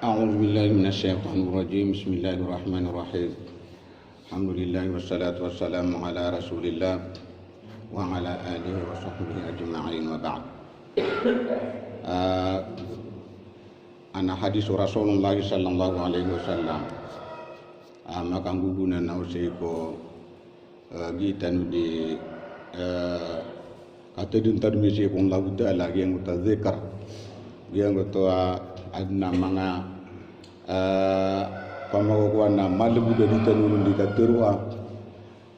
أعوذ بالله من الشيطان الرجيم. بسم الله الرحمن الرحيم. الحمد لله والصلاة والسلام على رسول الله وعلى آله وصحبه أجمعين وبعد. أنا حديث رسول الله صلى الله عليه وسلم maka guguna nausiko gita di kata dintar misi pun lagu ta'ala yang mutazikar yang gotoa adna mga pamakukuan na malabu dari tanulun di katerua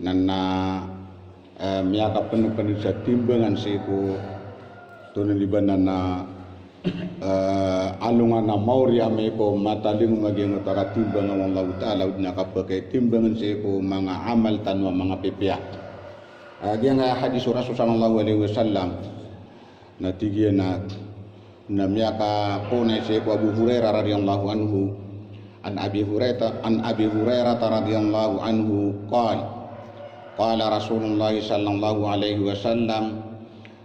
nana miyaka penuh sa timbangan siku tunan libanan na alungan na mauri ameko mataling maging utara timbangan Allah Ta'ala udna kapake timbangan siku mga amal tanwa mga pipiak. Dia nga hadis Rasul sallallahu alaihi wasallam na tigya na miyaka kunay siku Abu Hurairah radhiyallahu anhu an Abi Hurairah radhiyallahu anhu qala Rasulullah sallallahu alaihi wasallam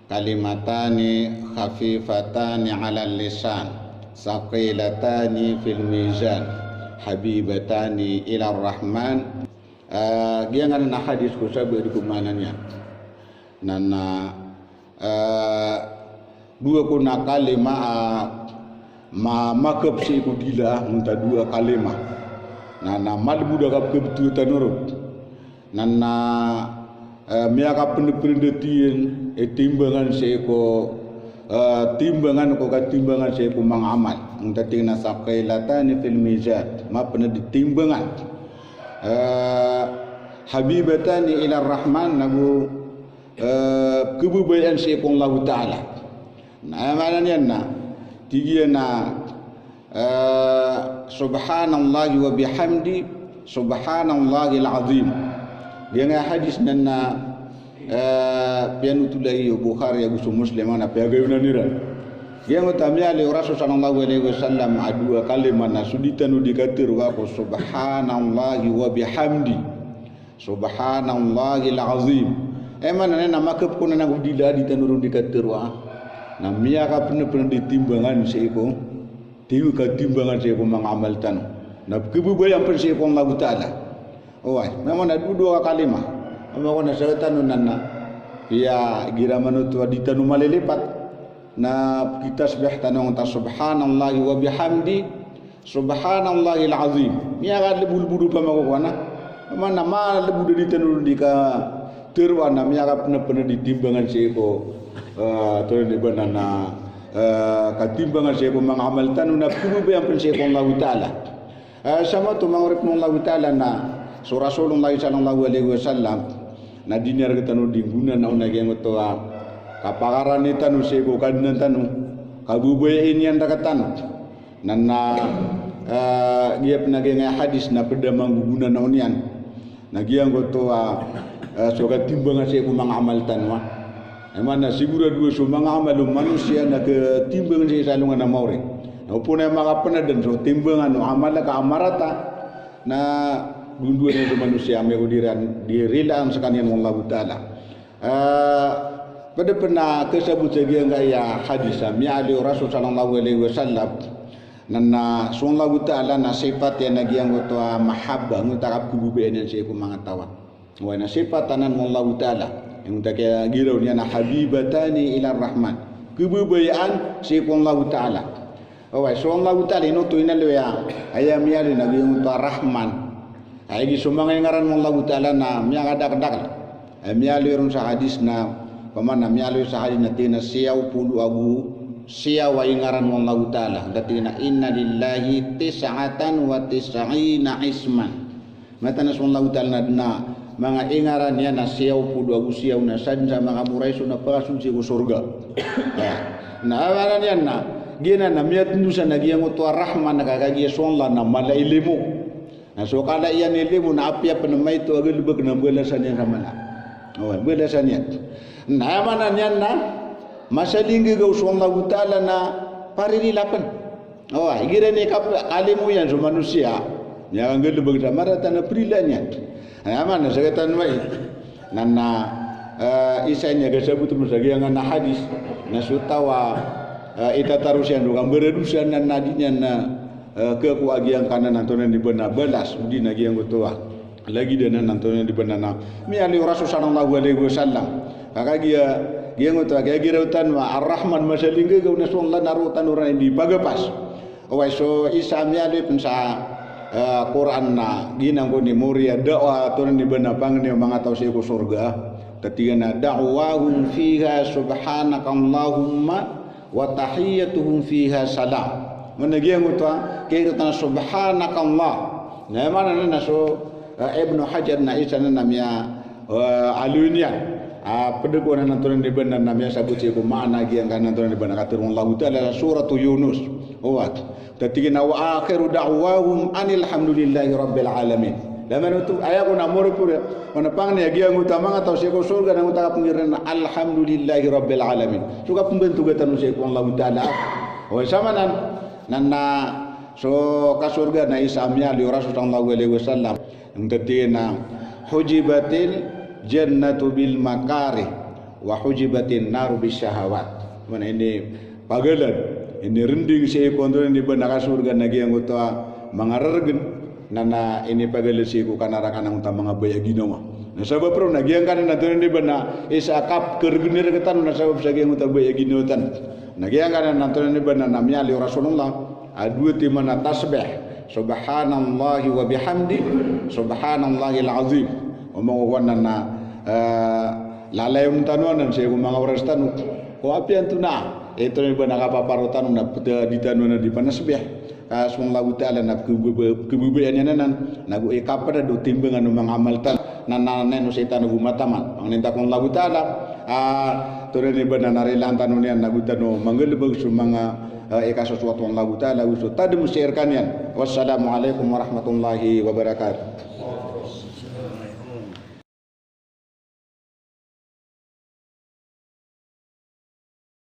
kalimatani khafifatani 'ala lisan saqilatani fil mizan habibatani ila rahman. Dia ngana hadis ko sabe di kumananya nana dua kuna kalima ma makab si ko dila munta dua kalima nana mal buda kap kebetu tanurut nana miaka pendetien timbangan seko timbangan ko timbangan seko mang amal munta tingna saqailatan fil mizan ma pernah ditimbangan habibatani ila rahman nagu kebubayan seko Allah Ta'ala. Nah maknanya na tigiana subhanallahi wa bihamdi subhanallahil azim. Dia nga hadis nana pianu tulai Bukhari Abu Muslim ana piagayuna niran. Dia ngutamia ali Rasul sallallahu alaihi wasallam adua kalimat na suditanu dikatir wa subhanallahi wa bihamdi subhanallahil azim. Emana nama kep kuna na gudila ditanurun dikatir wa na miaka pernah ditimbangan seiko tiu ka timbangan seiko mangamal tan na kebubayan pen seiko Allah Ta'ala. Oh, memang ada dua kalimah. Memang ada syaitan nana. Ya, gira manutu ditanu malilipat. Na kita subah tanong ta subhanallahi wa bihamdi subhanallahil azim. Nia kan lebul budu pamakuana. Memang nama lebul ditanu dika terwana miaka pernah ditimbangan seiko tuan di banana katimbangan seiko mangamal tanu na kebubayan pen seiko Allah Ta'ala. Sama tu mangurip Allah Ta'ala na so Rasulullah sallallahu alaihi wasallam na dinyar ketanu diguna na una gengo toa kapagaran itanu sego kadnan tanu kabuboy inian takatanu nana dia penageng hadis na peda mangguguna na unian na giango toa so katimbangan sego mangamal tanwa emana sigura dua so mangamal manusia na ke timbangan se salungan na maure opuna magapana dan so timbangan no amala ka amarata na dunduan itu manusia mengodiran dirilang sekalian Allah Ta'ala. Pada pernah kesebut sebagai gaya hadis mi'ali Rasul sallallahu alaihi wasallam nana sallallahu Ta'ala na sifat yang lagi yang gotoa mahabbah ngutarap kububayan yang saya mengatawa. Wa na sifat tanan Allah Ta'ala yang utakya girau ni na habibatani ila rahman. Kububayan saya Allah Ta'ala. Oh, sallallahu Ta'ala ino tu ina leya ayam mi'ali nabi ngutar rahman. Aigi sumanga ngaran Allah Ta'ala na miya kadak-kadak miya lirun sa hadis na pamana miya lirun sa hadis na tina siyaw pulu abu siyaw ay ngaran Allah Ta'ala datina inna lillahi tis'atan wa tis'ina isman mata na Allah Ta'ala na mga ingaran niya na siyaw pulu abu siyaw na sadja mga muraiso na pakasunsi ko surga na awalan yan na gina na miya tundusan na giyang utuwa rahman na kakagiya sonla na malailimu. Nah, so kala iyan ilmu na apya penamai tu agak lebih kena belasan yang sama lah. Oh, belasan yang. Nah, mana yang na masa linggi kau Allah Ta'ala na pariri lapan. Oh, kira ni kap alimu yang so manusia yang agak lebih sama rata na perilannya. Nah, mana sekatan mai. Nana isanya kesebut musagi yang na hadis na sutawa ita tarusian doang beredusan na nadinya na ke ku agi yang kanan nantonen di benar belas udi nagi yang gotoa lagi dana nantonen di benar na mi ali rasul sallallahu alaihi wasallam kakak dia ngotoa dia girautan wa arrahman masalingge gauna sallallahu narutan uran di pagapas so isa mi ali pensa Quran na ginang ko ni muria doa tonen di benar pangne mangatau se ku surga ketigana da'wahum fiha subhanakallahumma wa tahiyyatuhum fiha salam menagi yang utwa kira tanah subhanakallah na mana na so Ibnu Hajar na isa na namya alunian pedekuan na turan di benar namya sabut ko mana gi yang kana turan di benar katurun Allah taala surah Yunus wat tatigina wa akhiru da'wahum anil hamdulillahi rabbil alamin laman utu ayaku na moro pura mana pangne gi yang utama atau se ko surga na utaka pengiran alhamdulillahi rabbil alamin suka pembentuk tanu se ko Allah taala wa samanan nana so ka surga na isamnya li rasul sallallahu alaihi wasallam ngtetina hujibatil jannatu bil makari wa hujibatin naru bis syahawat mana ini pagalan ini rending se kontrol di benak surga nagi yang utawa mangarergen nana ini pagalan se ku kanara kanang utama ngabaya ginawa na sabab pro nagi yang kan naturen di benak isa kap kergenir ketan na sabab sagi yang utama baya ginotan nagi yang kan naturen di benak namanya li rasulullah adu ti mana tasbih subhanallahi wa bihamdi subhanallahil azim omong wanana lalai untanuan se ku mangawarastan ko api antuna itu ni benak apa parutan na di tanuan di panasbih sallallahu taala na kebubuyan nan nagu ikapada do timbangan mangamaltan nanane no setan bu mataman nginta kon Allah taala tore ni benak nare lantanunian nagu tanu manggel bag sumanga eka sesuatu Allah taala usul tadi mesirkan yan wassalamualaikum warahmatullahi wabarakatuh.